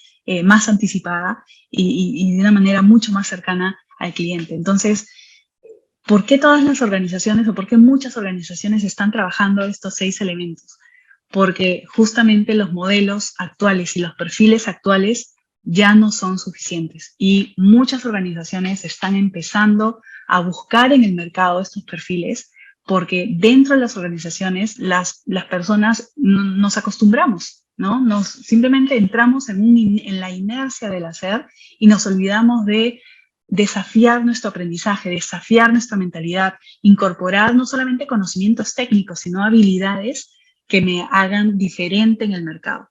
más anticipada y de una manera mucho más cercana al cliente. Entonces, ¿por qué todas las organizaciones o por qué muchas organizaciones están trabajando estos 6 elementos? Porque justamente los modelos actuales y los perfiles actuales ya no son suficientes y muchas organizaciones están empezando a buscar en el mercado estos perfiles porque dentro de las organizaciones las personas nos acostumbramos, ¿no? Simplemente entramos en la inercia del hacer y nos olvidamos de desafiar nuestro aprendizaje, desafiar nuestra mentalidad, incorporar no solamente conocimientos técnicos, sino habilidades que me hagan diferente en el mercado.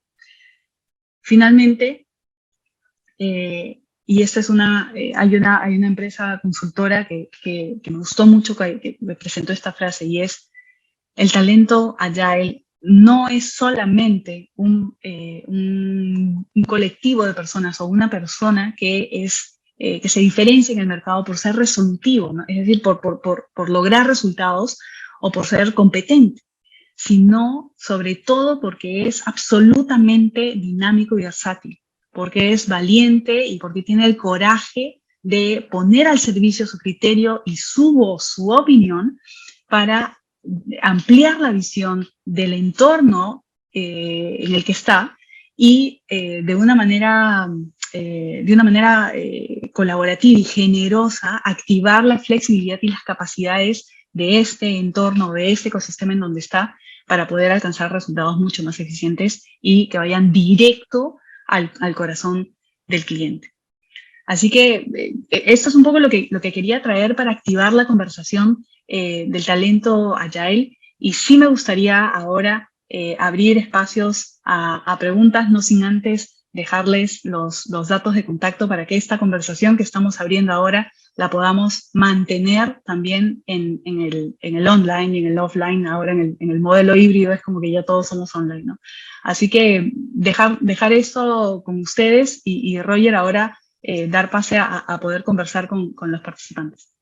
Finalmente, y esta es hay una empresa consultora que me gustó mucho, que me presentó esta frase, y es: el talento Agile no es solamente un colectivo de personas o una persona que se diferencia en el mercado por ser resolutivo, ¿no? Es decir, por lograr resultados o por ser competente, sino sobre todo porque es absolutamente dinámico y versátil, porque es valiente y porque tiene el coraje de poner al servicio su criterio y su opinión para ampliar la visión del entorno en el que está y de una manera colaborativa y generosa activar la flexibilidad y las capacidades de este entorno, de este ecosistema en donde está, para poder alcanzar resultados mucho más eficientes y que vayan directo al corazón del cliente. Así que esto es un poco lo que quería traer para activar la conversación del talento Agile, y sí me gustaría ahora abrir espacios a preguntas, no sin antes dejarles los datos de contacto para que esta conversación que estamos abriendo ahora la podamos mantener también en el online y en el offline. Ahora en el modelo híbrido es como que ya todos somos online, ¿no? Así que dejar eso con ustedes y Roger ahora dar pase a poder conversar con los participantes.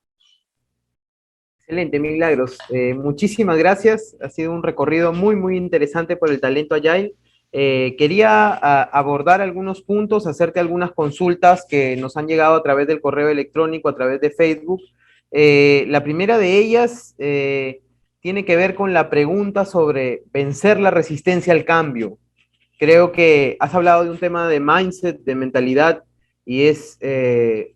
Excelente, Milagros. Muchísimas gracias. Ha sido un recorrido muy, muy interesante por el talento Agile. Quería abordar algunos puntos, hacerte algunas consultas que nos han llegado a través del correo electrónico, a través de Facebook. La primera de ellas tiene que ver con la pregunta sobre vencer la resistencia al cambio. Creo que has hablado de un tema de mindset, de mentalidad, y es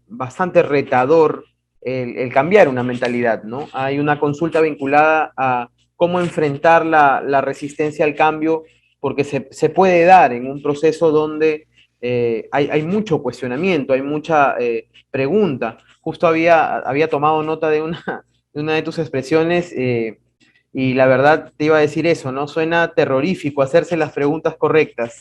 bastante retador el cambiar una mentalidad, ¿no? Hay una consulta vinculada a cómo enfrentar la resistencia al cambio, porque se puede dar en un proceso donde hay mucho cuestionamiento, hay mucha pregunta. Justo había tomado nota de una de tus expresiones, y la verdad te iba a decir eso, ¿no? Suena terrorífico hacerse las preguntas correctas.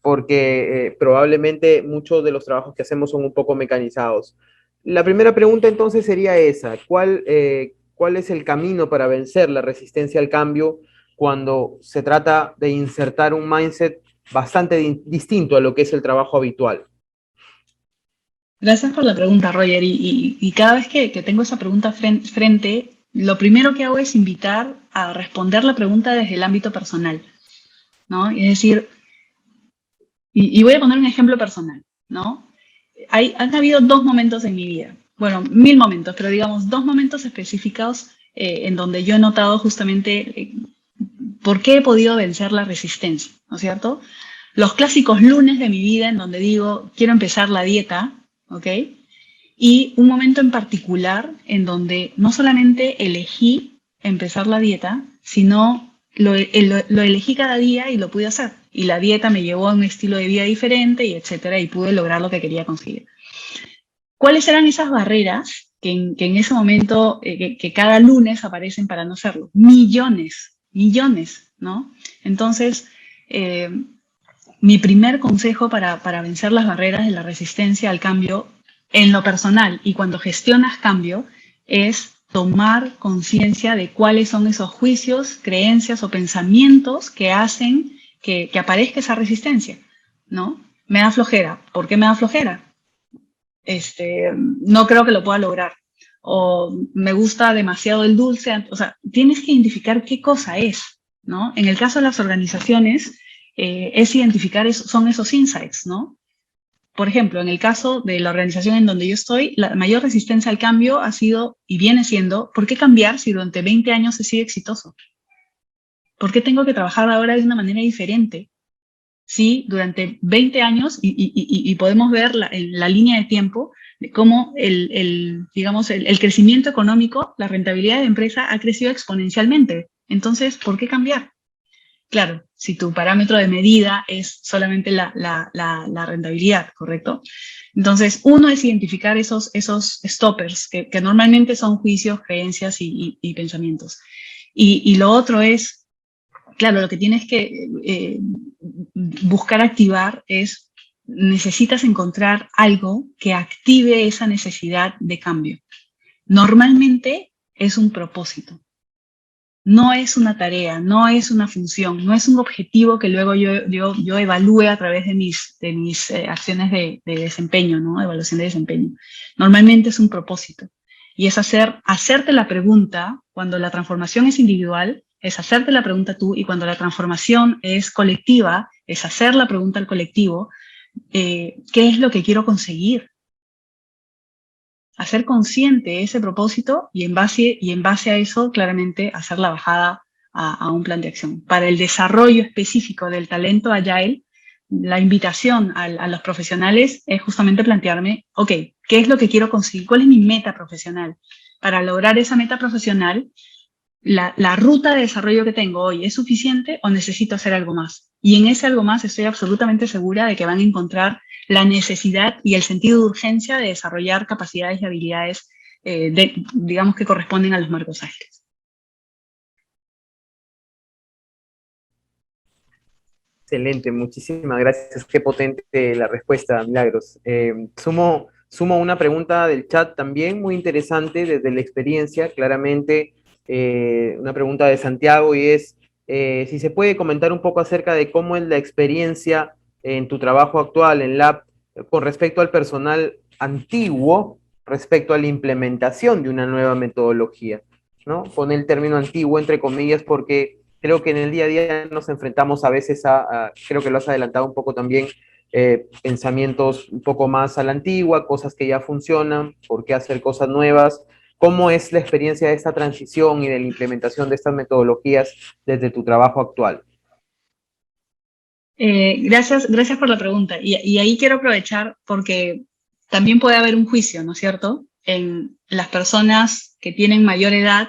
Porque probablemente muchos de los trabajos que hacemos son un poco mecanizados. La primera pregunta entonces sería esa: ¿cuál es el camino para vencer la resistencia al cambio cuando se trata de insertar un mindset bastante distinto a lo que es el trabajo habitual? Gracias por la pregunta, Roger. Y cada vez que tengo esa pregunta frente, lo primero que hago es invitar a responder la pregunta desde el ámbito personal, ¿no? Es decir, y voy a poner un ejemplo personal, ¿no? Han habido dos momentos en mi vida, bueno, 1000 momentos, pero digamos 2 momentos específicos en donde yo he notado justamente por qué he podido vencer la resistencia, ¿no es cierto? Los clásicos lunes de mi vida en donde digo, quiero empezar la dieta, ¿ok? Y un momento en particular en donde no solamente elegí empezar la dieta, sino lo elegí cada día y lo pude hacer. Y la dieta me llevó a un estilo de vida diferente, y etcétera, y pude lograr lo que quería conseguir. ¿Cuáles eran esas barreras que en ese momento, que cada lunes aparecen para no hacerlo? Millones, ¿no? Entonces, mi primer consejo para vencer las barreras de la resistencia al cambio en lo personal y cuando gestionas cambio es tomar conciencia de cuáles son esos juicios, creencias o pensamientos que hacen que aparezca esa resistencia, ¿no? Me da flojera. ¿Por qué me da flojera? No creo que lo pueda lograr. O me gusta demasiado el dulce. O sea, tienes que identificar qué cosa es, ¿no? En el caso de las organizaciones, es identificar, son esos insights, ¿no? Por ejemplo, en el caso de la organización en donde yo estoy, la mayor resistencia al cambio ha sido y viene siendo, ¿por qué cambiar si durante 20 años he sido exitoso? ¿Por qué tengo que trabajar ahora de una manera diferente? Sí, durante 20 años, y podemos ver en la línea de tiempo de cómo digamos, el crecimiento económico, la rentabilidad de la empresa ha crecido exponencialmente. Entonces, ¿por qué cambiar? Claro, si tu parámetro de medida es solamente la rentabilidad, ¿correcto? Entonces, uno es identificar esos stoppers, que normalmente son juicios, creencias y pensamientos. Y lo otro es claro, lo que tienes que buscar activar es, necesitas encontrar algo que active esa necesidad de cambio. Normalmente es un propósito. No es una tarea, no es una función, no es un objetivo que luego yo evalúe a través de mis acciones de desempeño, ¿no? Evaluación de desempeño. Normalmente es un propósito. Y es hacerte la pregunta, cuando la transformación es individual, es hacerte la pregunta tú, y cuando la transformación es colectiva, es hacer la pregunta al colectivo, ¿qué es lo que quiero conseguir? Hacer consciente ese propósito y en base a eso, claramente, hacer la bajada a un plan de acción. Para el desarrollo específico del talento Agile, la invitación a los profesionales es justamente plantearme, ok, ¿qué es lo que quiero conseguir? ¿Cuál es mi meta profesional? Para lograr esa meta profesional, la ruta de desarrollo que tengo hoy es suficiente o necesito hacer algo más. Y en ese algo más estoy absolutamente segura de que van a encontrar la necesidad y el sentido de urgencia de desarrollar capacidades y habilidades, digamos, que corresponden a los marcos ágiles. Excelente, muchísimas gracias. Qué potente la respuesta, Milagros. Sumo una pregunta del chat también muy interesante desde la experiencia, claramente una pregunta de Santiago, y es si se puede comentar un poco acerca de cómo es la experiencia en tu trabajo actual en Lab con respecto al personal antiguo, respecto a la implementación de una nueva metodología, ¿no? Pon el término antiguo entre comillas porque creo que en el día a día nos enfrentamos a veces creo que lo has adelantado un poco también, pensamientos un poco más a la antigua, cosas que ya funcionan, por qué hacer cosas nuevas. ¿Cómo es la experiencia de esta transición y de la implementación de estas metodologías desde tu trabajo actual? Gracias por la pregunta. Y ahí quiero aprovechar porque también puede haber un juicio, ¿no es cierto? En las personas que tienen mayor edad,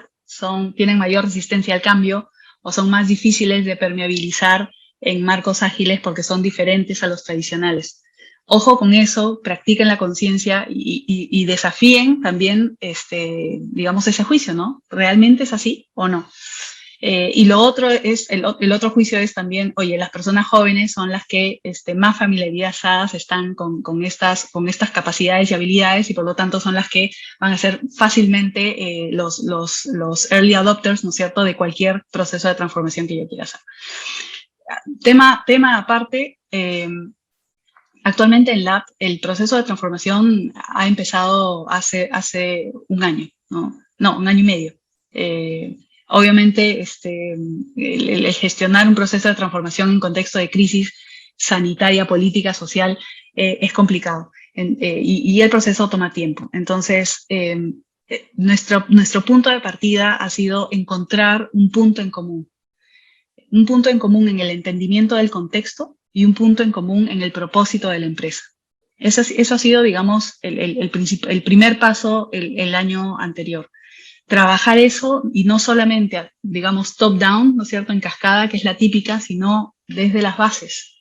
tienen mayor resistencia al cambio o son más difíciles de permeabilizar en marcos ágiles porque son diferentes a los tradicionales. Ojo con eso, practiquen la conciencia y desafíen también, digamos, ese juicio, ¿no? ¿Realmente es así o no? Y lo otro es, el otro juicio es también, oye, las personas jóvenes son las que más familiarizadas están con estas capacidades y habilidades y por lo tanto son las que van a ser fácilmente los early adopters, ¿no es cierto?, de cualquier proceso de transformación que yo quiera hacer. Tema aparte, actualmente en Lab el proceso de transformación ha empezado hace un año, ¿no? No, un año y medio. Obviamente, el gestionar un proceso de transformación en contexto de crisis sanitaria, política, social, es complicado y el proceso toma tiempo. Entonces, nuestro punto de partida ha sido encontrar un punto en común en el entendimiento del contexto y un punto en común en el propósito de la empresa. Eso ha sido, digamos, el primer paso el año anterior. Trabajar eso y no solamente, digamos, top-down, ¿no es cierto?, en cascada, que es la típica, sino desde las bases,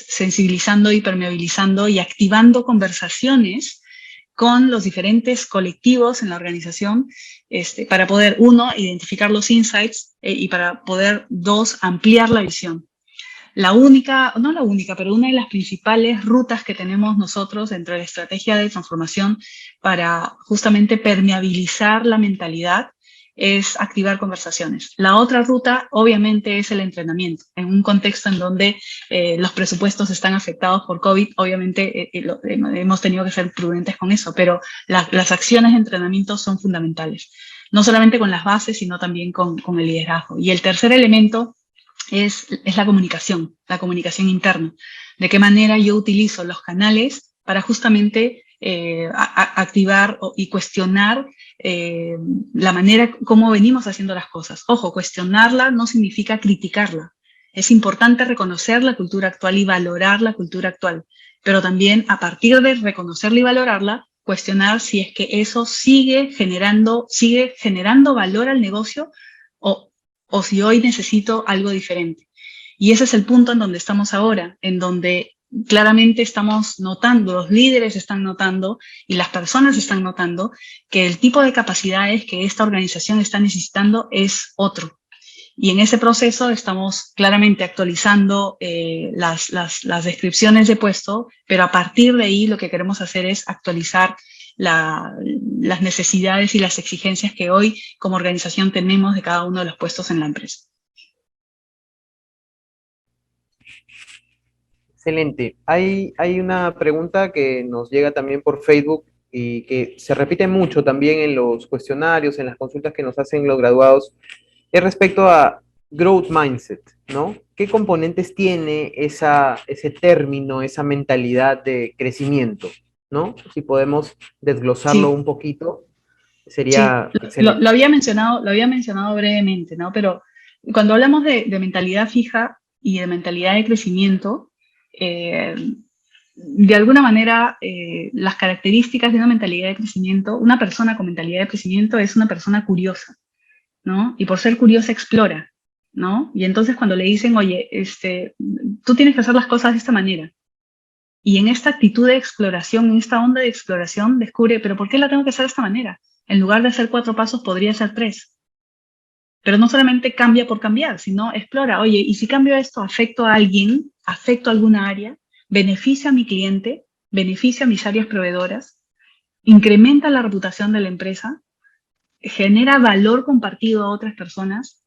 sensibilizando y permeabilizando y activando conversaciones con los diferentes colectivos en la organización para poder, uno, identificar los insights y para poder, dos, ampliar la visión. No la única, pero una de las principales rutas que tenemos nosotros dentro de la estrategia de transformación para justamente permeabilizar la mentalidad es activar conversaciones. La otra ruta, obviamente, es el entrenamiento. En un contexto en donde los presupuestos están afectados por COVID, obviamente hemos tenido que ser prudentes con eso, pero las acciones de entrenamiento son fundamentales. No solamente con las bases, sino también con el liderazgo. Y el tercer elemento es la comunicación interna. De qué manera yo utilizo los canales para justamente activar y cuestionar la manera como venimos haciendo las cosas. Ojo, cuestionarla no significa criticarla. Es importante reconocer la cultura actual y valorar la cultura actual, pero también a partir de reconocerla y valorarla, cuestionar si es que eso sigue generando valor al negocio o si hoy necesito algo diferente. Y ese es el punto en donde estamos ahora, en donde claramente estamos notando, los líderes están notando y las personas están notando que el tipo de capacidades que esta organización está necesitando es otro. Y en ese proceso estamos claramente actualizando las descripciones de puesto, pero a partir de ahí lo que queremos hacer es actualizar las necesidades y las exigencias que hoy como organización tenemos de cada uno de los puestos en la empresa. Excelente. Hay una pregunta que nos llega también por Facebook y que se repite mucho también en los cuestionarios, en las consultas que nos hacen los graduados, es respecto a growth mindset, ¿no? ¿Qué componentes tiene ese término, esa mentalidad de crecimiento, ¿no? Si podemos desglosarlo Sí, un poquito, sí. sería Lo, excelente. lo había mencionado brevemente, ¿no? Pero cuando hablamos de mentalidad fija y de mentalidad de crecimiento, eh, de alguna manera, las características de una mentalidad de crecimiento, una persona con mentalidad de crecimiento es una persona curiosa, ¿no? Y por ser curiosa explora, ¿no? Y entonces cuando le dicen, oye, tú tienes que hacer las cosas de esta manera, y en esta actitud de exploración, en esta onda de exploración, descubre, pero ¿por qué la tengo que hacer de esta manera? En lugar de hacer 4 pasos, podría ser 3. Pero no solamente cambia por cambiar, sino explora, oye, ¿y si cambio esto, afecto a alguien, afecto a alguna área, beneficia a mi cliente, beneficia a mis áreas proveedoras, incrementa la reputación de la empresa, genera valor compartido a otras personas?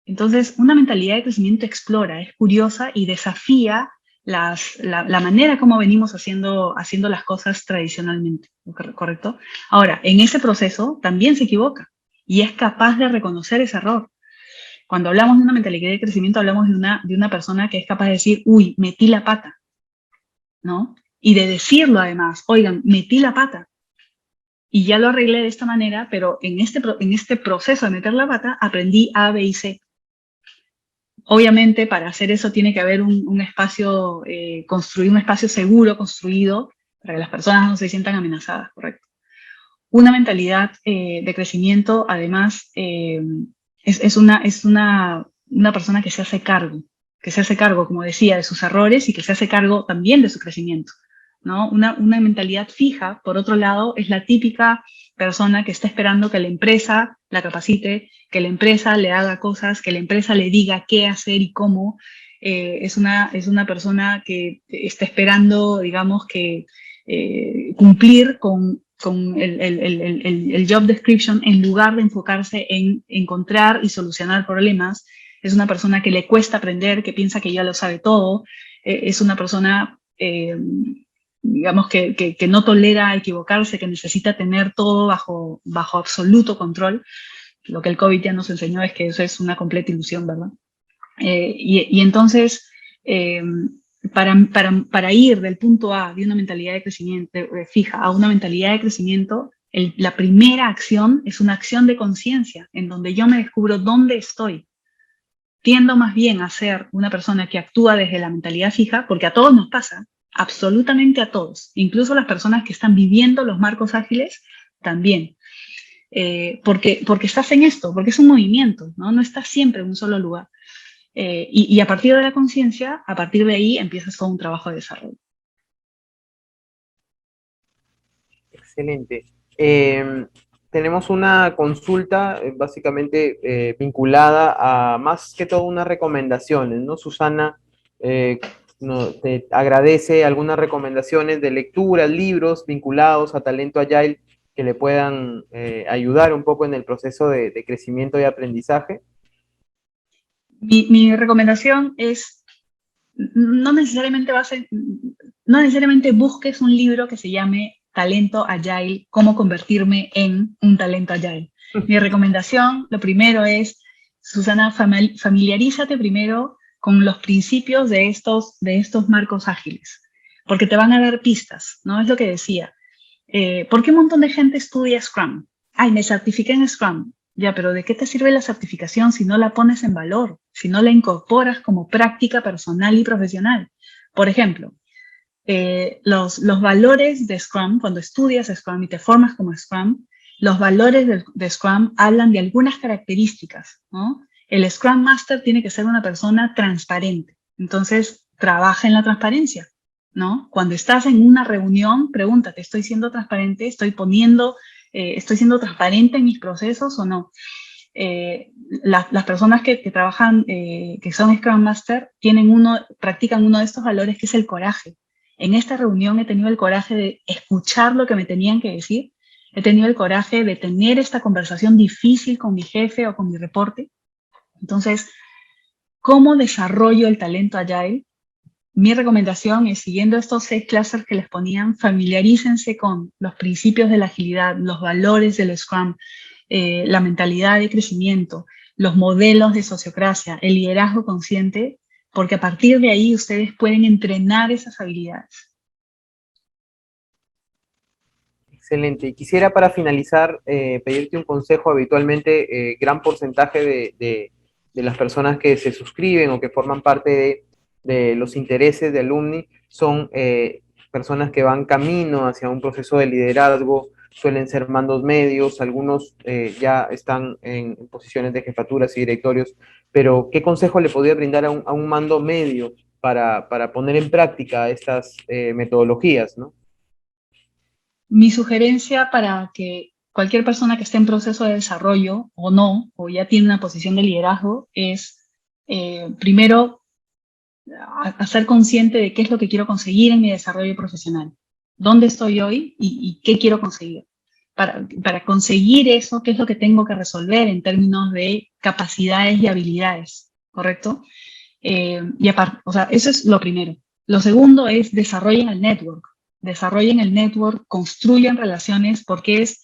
Entonces, una mentalidad de crecimiento explora, es curiosa y desafía la manera como venimos haciendo las cosas tradicionalmente, ¿correcto? Ahora, en ese proceso también se equivoca y es capaz de reconocer ese error. Cuando hablamos de una mentalidad de crecimiento, hablamos de una persona que es capaz de decir, uy, metí la pata, ¿no? Y de decirlo además, oigan, metí la pata y ya lo arreglé de esta manera, pero en este proceso de meter la pata aprendí A, B y C. Obviamente, para hacer eso tiene que haber un espacio, construir un espacio seguro, construido, para que las personas no se sientan amenazadas, ¿correcto? Una mentalidad de crecimiento, además, es una persona que se hace cargo, como decía, de sus errores y que se hace cargo también de su crecimiento, ¿no? Una mentalidad fija, por otro lado, es la típica persona que está esperando que la empresa la capacite, que la empresa le haga cosas, que la empresa le diga qué hacer y cómo. Es una persona que está esperando, digamos, que cumplir con el job description en lugar de enfocarse en encontrar y solucionar problemas. Es una persona que le cuesta aprender, que piensa que ya lo sabe todo. Es una persona, digamos, que no tolera equivocarse, que necesita tener todo bajo absoluto control. Lo que el COVID ya nos enseñó es que eso es una completa ilusión, ¿verdad? Y entonces, para ir del punto A de una mentalidad de crecimiento fija a una mentalidad de crecimiento, la primera acción es una acción de conciencia, en donde yo me descubro dónde estoy. Tiendo más bien a ser una persona que actúa desde la mentalidad fija, porque a todos nos pasa, absolutamente a todos, incluso las personas que están viviendo los marcos ágiles también. Porque estás en esto, porque es un movimiento, ¿no? No estás siempre en un solo lugar. Y a partir de la conciencia, a partir de ahí empiezas todo un trabajo de desarrollo. Excelente. Tenemos una consulta básicamente vinculada a más que todo unas recomendaciones, ¿no? Susana te agradece algunas recomendaciones de lecturas, libros vinculados a Talento Agile que le puedan ayudar un poco en el proceso de crecimiento y aprendizaje. Mi recomendación es, no necesariamente busques un libro que se llame Talento Agile, cómo convertirme en un talento agile. Mi recomendación, lo primero es, Susana, familiarízate primero con los principios de estos marcos ágiles, porque te van a dar pistas, ¿no? Es lo que decía. ¿Por qué un montón de gente estudia Scrum? Ay, me certifiqué en Scrum. Ya, pero ¿de qué te sirve la certificación si no la pones en valor, si no la incorporas como práctica personal y profesional? Por ejemplo, los valores de Scrum, cuando estudias Scrum y te formas como Scrum, los valores de Scrum hablan de algunas características, ¿no? El Scrum Master tiene que ser una persona transparente. Entonces, trabaja en la transparencia, ¿no? Cuando estás en una reunión, pregúntate, ¿estoy siendo transparente? ¿Estoy siendo transparente en mis procesos o no? las personas que trabajan, que son Scrum Master, practican uno de estos valores, que es el coraje. En esta reunión he tenido el coraje de escuchar lo que me tenían que decir, he tenido el coraje de tener esta conversación difícil con mi jefe o con mi reporte. Entonces, ¿cómo desarrollo el talento Agile? Mi recomendación es, siguiendo estos 6 clusters que les ponían, familiarícense con los principios de la agilidad, los valores del Scrum, la mentalidad de crecimiento, los modelos de sociocracia, el liderazgo consciente, porque a partir de ahí ustedes pueden entrenar esas habilidades. Excelente. Y quisiera, para finalizar, pedirte un consejo. Habitualmente, gran porcentaje de las personas que se suscriben o que forman parte de los intereses de Alumni son personas que van camino hacia un proceso de liderazgo, suelen ser mandos medios, algunos ya están en posiciones de jefaturas y directorios, pero ¿qué consejo le podría brindar a un mando medio para poner en práctica estas metodologías, ¿no? Mi sugerencia para que cualquier persona que esté en proceso de desarrollo o no, o ya tiene una posición de liderazgo, es primero a ser consciente de qué es lo que quiero conseguir en mi desarrollo profesional. ¿Dónde estoy hoy y qué quiero conseguir? Para conseguir eso, ¿qué es lo que tengo que resolver en términos de capacidades y habilidades? ¿Correcto? Y aparte, o sea, eso es lo primero. Lo segundo es desarrollen el network. Desarrollen el network, construyan relaciones, porque es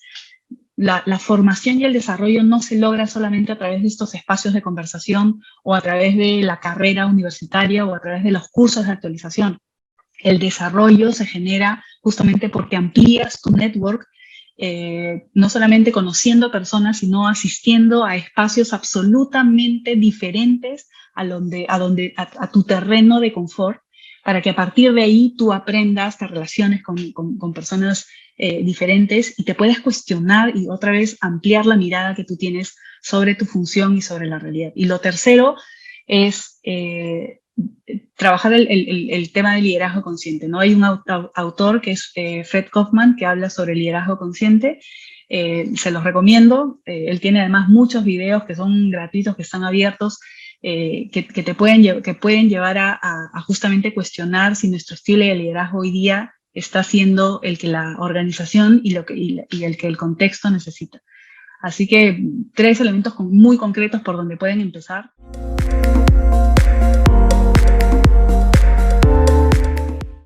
la formación y el desarrollo no se logra solamente a través de estos espacios de conversación o a través de la carrera universitaria o a través de los cursos de actualización. El desarrollo se genera justamente porque amplías tu network, no solamente conociendo personas, sino asistiendo a espacios absolutamente diferentes a tu terreno de confort, para que a partir de ahí tú aprendas, te relaciones con personas diferentes y te puedas cuestionar y otra vez ampliar la mirada que tú tienes sobre tu función y sobre la realidad. Y lo tercero es trabajar el tema del liderazgo consciente, ¿no? Hay un autor que es Fred Kaufman, que habla sobre el liderazgo consciente. Se los recomiendo. Él tiene además muchos videos que son gratuitos, que están abiertos, que pueden llevar a justamente cuestionar si nuestro estilo de liderazgo hoy día está siendo el que la organización y el que el contexto necesita. Así que 3 elementos muy concretos por donde pueden empezar.